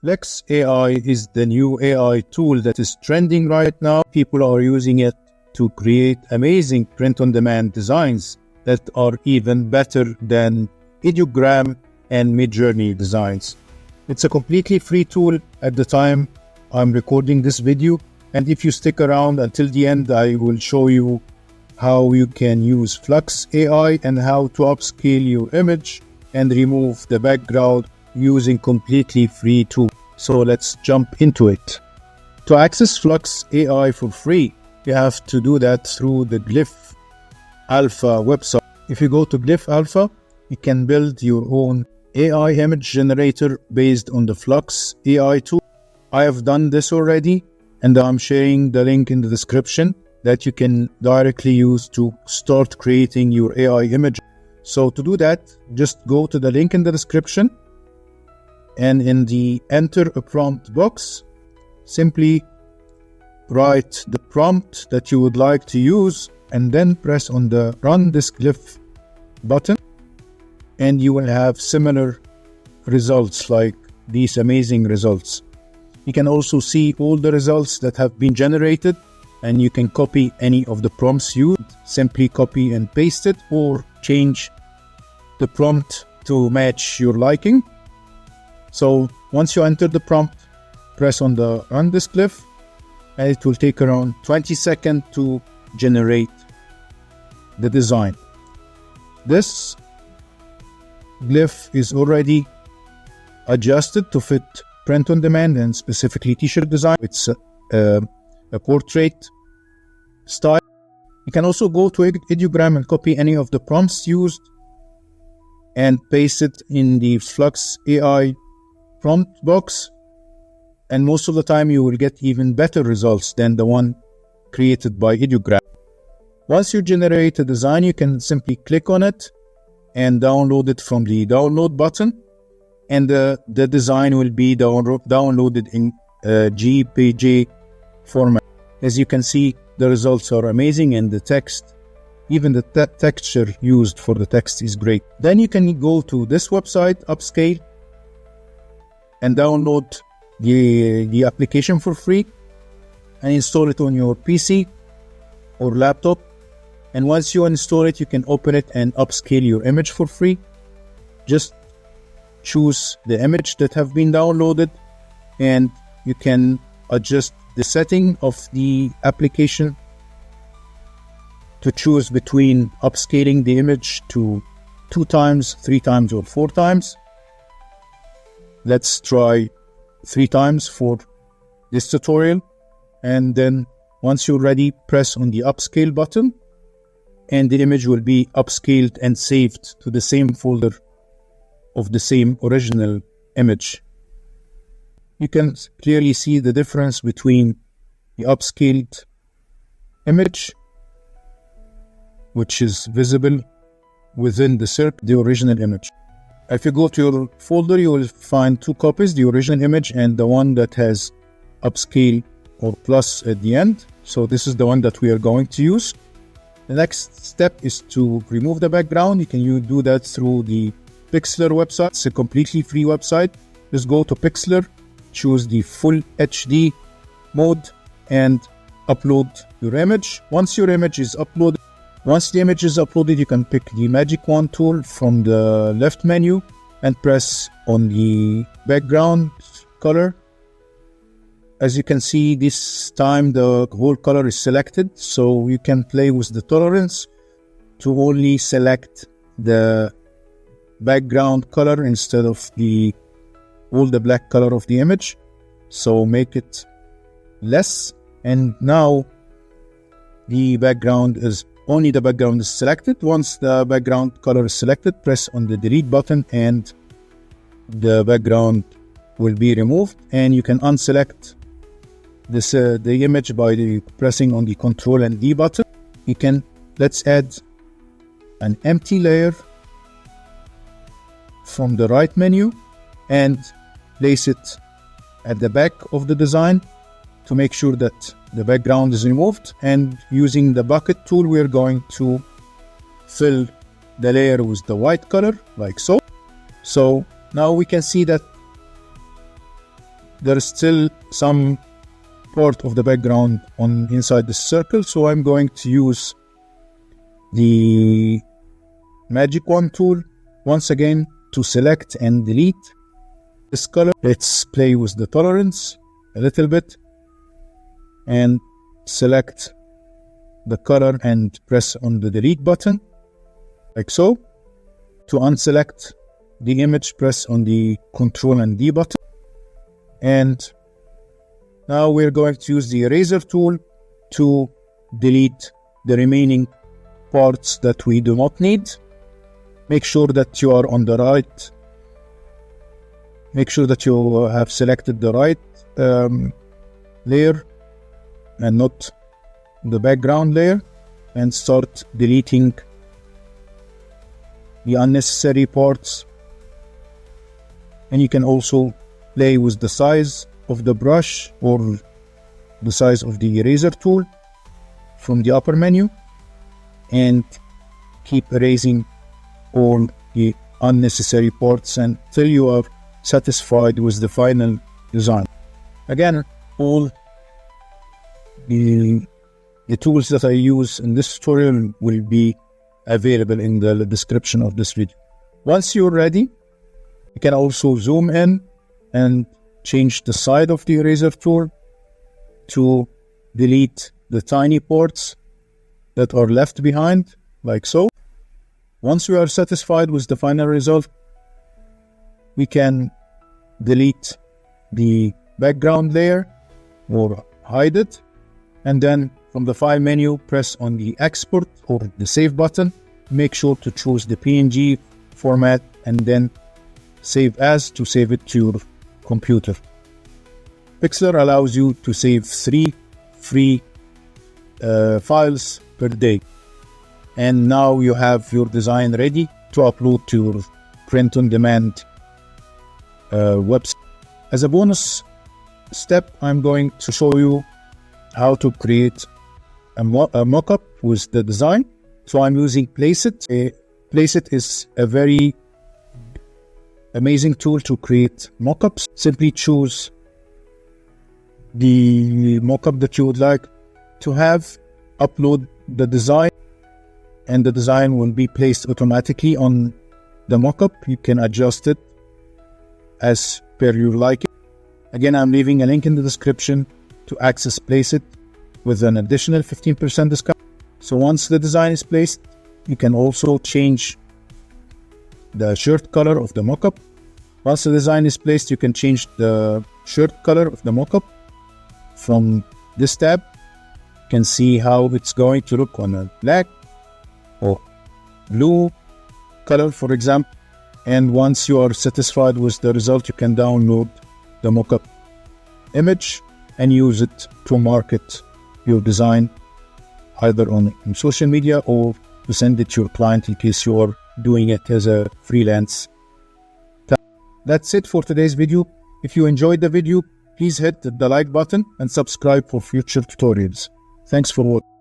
Flux AI is the new AI tool that is trending right now. People are using it to create amazing print-on-demand designs that are even better than 𝗗𝗟𝗏𝗧 and Midjourney designs. It's a completely free tool at the time I'm recording this video, and if you stick around until the end, I will show you how you can use Flux AI and how to upscale your image and remove the background using completely free tool. So let's jump into it. To access Flux AI for free, you have to do that through the 𝗗𝗟𝗏𝗧 website. If you go to 𝗗𝗟𝗏𝗧, you can build your own AI image generator based on the Flux AI tool. I have done this already, and I'm sharing the link in the description that you can directly use to start creating your AI image. So to do that, just go to the link in the description, and in the enter a prompt box, simply write the prompt that you would like to use and then press on the run this glyph button, and you will have similar results like these amazing results. You can also see all the results that have been generated, and you can copy any of the prompts used. Simply copy and paste it, or change the prompt to match your liking. So once you enter the prompt, press on the run this glyph, and it will take around 20 seconds to generate the design. This glyph is already adjusted to fit print on demand and specifically t-shirt design. It's a portrait style. You can also go to 𝗗𝗟𝗏𝗧 and copy any of the prompts used and paste it in the Flux AI prompt box, and most of the time you will get even better results than the one created by 𝗗𝗟𝗏𝗧. Once you generate a design, you can simply click on it and download it from the download button, and the design will be downloaded in JPG format. As you can see, the results are amazing, and the text, even the texture used for the text, is great. Then you can go to this website, Upscale, and download the application for free and install it on your PC or laptop. And once you install it, you can open it and upscale your image for free. Just choose the image that have been downloaded, and you can adjust the setting of the application to choose between upscaling the image to 2 times, 3 times, or 4 times. Let's try 3 times for this tutorial. And then once you're ready, press on the upscale button, and the image will be upscaled and saved to the same folder of the same original image. You can clearly see the difference between the upscaled image, which is visible within the circle, the original image. If you go to your folder, you will find 2 copies, the original image and the one that has upscale or plus at the end. So this is the one that we are going to use. The next step is to remove the background. You can do that through the Pixlr website. It's a completely free website. Just go to Pixlr, choose the full HD mode, and upload your image. Once the image is uploaded, you can pick the magic wand tool from the left menu and press on the background color. As you can see, this time the whole color is selected, so you can play with the tolerance to only select the background color instead of all the black color of the image. So make it less, and now the background is selected. Once the background color is selected, press on the delete button and the background will be removed, and you can unselect the image by pressing on the Ctrl and D button. Let's add an empty layer from the right menu and place it at the back of the design to make sure that the background is removed. And using the bucket tool, we are going to fill the layer with the white color like so. So now we can see that there is still some part of the background on inside the circle, so I'm going to use the magic wand tool once again to select and delete this color. Let's play with the tolerance a little bit and select the color and press on the delete button like so. To unselect the image, press on the Ctrl and D button. And now we're going to use the eraser tool to delete the remaining parts that we do not need. Make sure that you are on the right. Make sure that you have selected the right layer and not the background layer, and start deleting the unnecessary parts. And you can also play with the size of the brush or the size of the eraser tool from the upper menu, and keep erasing all the unnecessary parts until you are satisfied with the final design. Again, all the tools that I use in this tutorial will be available in the description of this video. Once you're ready, you can also zoom in and change the side of the eraser tool to delete the tiny parts that are left behind, like so. Once we are satisfied with the final result, we can delete the background layer or hide it, and then from the file menu, press on the export or the save button. Make sure to choose the PNG format and then save as to save it to your computer. Pixlr allows you to save 3 free files per day. And now you have your design ready to upload to your print-on-demand website. As a bonus step, I'm going to show you how to create a mockup with the design. So I'm using Placeit. Placeit is a very amazing tool to create mockups. Simply choose the mockup that you would like to have, upload the design, and the design will be placed automatically on the mockup. You can adjust it as per your liking. Again, I'm leaving a link in the description to access Placeit with an additional 15% discount. So once the design is placed, you can also change the shirt color of the mockup. Once the design is placed, you can change the shirt color of the mockup from this tab. You can see how it's going to look on a black or blue color, for example. And once you are satisfied with the result, you can download the mockup image and use it to market your design either on social media or to send it to your client in case you are doing it as a freelance. That's it for today's video. If you enjoyed the video, please hit the like button and subscribe for future tutorials. Thanks for watching.